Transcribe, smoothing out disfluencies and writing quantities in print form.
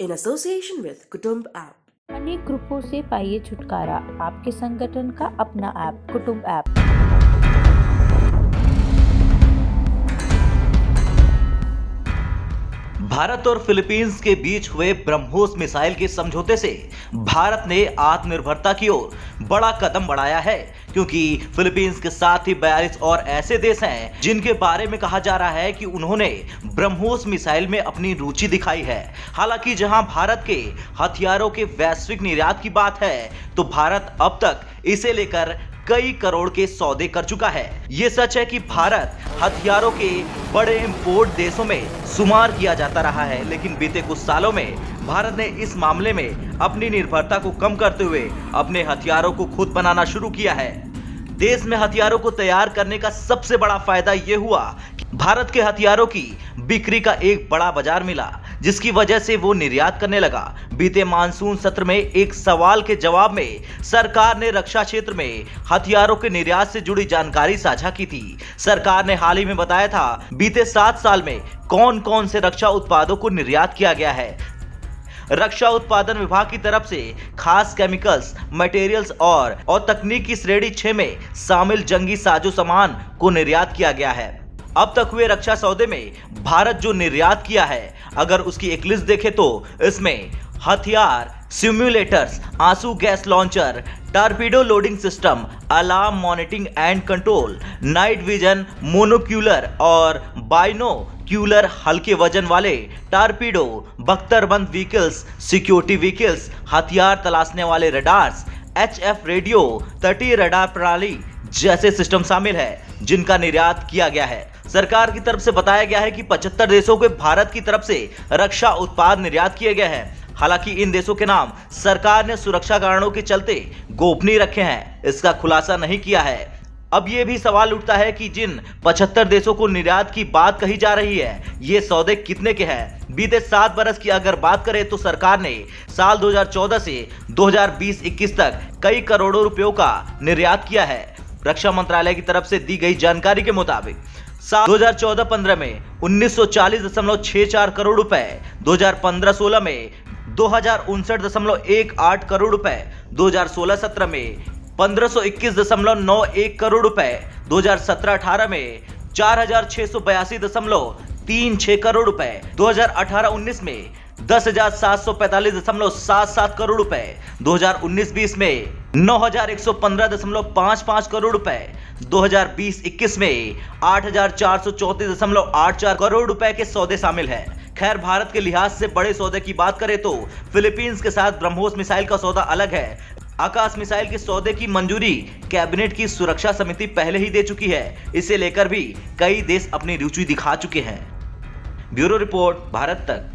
in association with Kutumb app. अनेक ग्रुपों से पाइए छुटकारा, आपके संगठन का अपना ऐप कुटुंब ऐप। भारत और फिलीपींस के बीच हुए ब्रह्मोस मिसाइल के समझौते से भारत ने आत्मनिर्भरता की ओर बड़ा कदम बढ़ाया है, क्योंकि फिलीपींस के साथ ही 42 और ऐसे देश हैं जिनके बारे में कहा जा रहा है कि उन्होंने ब्रह्मोस मिसाइल में अपनी रुचि दिखाई है। हालांकि जहां भारत के हथियारों के वैश्विक निर्यात की बात है, तो भारत अब तक इसे लेकर कई करोड़ के सौदे कर चुका है। ये सच है कि भारत हथियारों के बड़े इंपोर्ट देशों में शुमार किया जाता रहा है, लेकिन बीते कुछ सालों में भारत ने इस मामले में अपनी निर्भरता को कम करते हुए अपने हथियारों को खुद बनाना शुरू किया है। देश में हथियारों को तैयार करने का सबसे बड़ा फायदा यह हुआ कि भारत के हथियारों की बिक्री का एक बड़ा बाजार मिला, जिसकी वजह से वो निर्यात करने लगा। बीते मानसून सत्र में एक सवाल के जवाब में सरकार ने रक्षा क्षेत्र में हथियारों के निर्यात से जुड़ी जानकारी साझा की थी। सरकार ने हाल ही में बताया था बीते 7 साल में कौन कौन से रक्षा उत्पादों को निर्यात किया गया है। रक्षा उत्पादन विभाग की तरफ से खास केमिकल्स, मटेरियल्स और तकनीक की श्रेणी 6 में शामिल जंगी साजो सामान को निर्यात किया गया है। अब तक हुए रक्षा सौदे में भारत जो निर्यात किया है, अगर उसकी एक लिस्ट देखें तो इसमें हथियार, सिम्युलेटर्स, आंसू gas launcher, torpedo loading system, alarm monitoring and control, night vision, monocular और बाइनोक्यूलर हल्के वजन वाले टॉर्पीडो, बख्तरबंद व्हीकल्स, सिक्योरिटी व्हीकल्स, हथियार तलाशने वाले रडार्स, HF रेडियो, तटीय रडार प्रणाली जैसे सिस्टम शामिल है, जिनका निर्यात किया गया है। सरकार की तरफ से बताया गया है कि 75 देशों के भारत की तरफ से रक्षा उत्पाद निर्यात किए गए हैं। हालांकि इन देशों के नाम सरकार ने सुरक्षा कारणों के चलते गोपनीय रखे हैं, इसका खुलासा नहीं किया है। अब यह भी सवाल उठता है कि जिन 75 देशों को निर्यात की बात कही जा रही है, ये सौदे कितने के हैं। बीते 7 बरस की अगर बात करें तो सरकार ने साल 2014 से 2020-21 तक कई करोड़ों रुपयों का निर्यात किया है। रक्षा मंत्रालय की तरफ से दी गई जानकारी के मुताबिक साल 2014-15 में 1940.64 करोड़ रुपए, 2015-16 में 2059.18 करोड़ रुपए, 2016-17 में 1521.91 करोड़ रुपए, 2017-18 में 4682.36 करोड़ रुपए, 2018-19 में 10,745.77 करोड़ रुपए, 2019-20 में 9,115.55 करोड़ रुपए, 2020-21 में 8,434.84 करोड़ रुपए के सौदे शामिल हैं। खैर, भारत के लिहाज से बड़े सौदे की बात करें तो फिलीपींस के साथ ब्रह्मोस मिसाइल का सौदा अलग है। आकाश मिसाइल के सौदे की मंजूरी कैबिनेट की सुरक्षा समिति पहले ही दे चुकी है। इसे लेकर भी कई देश अपनी रुचि दिखा चुके हैं। ब्यूरो रिपोर्ट, भारत तक।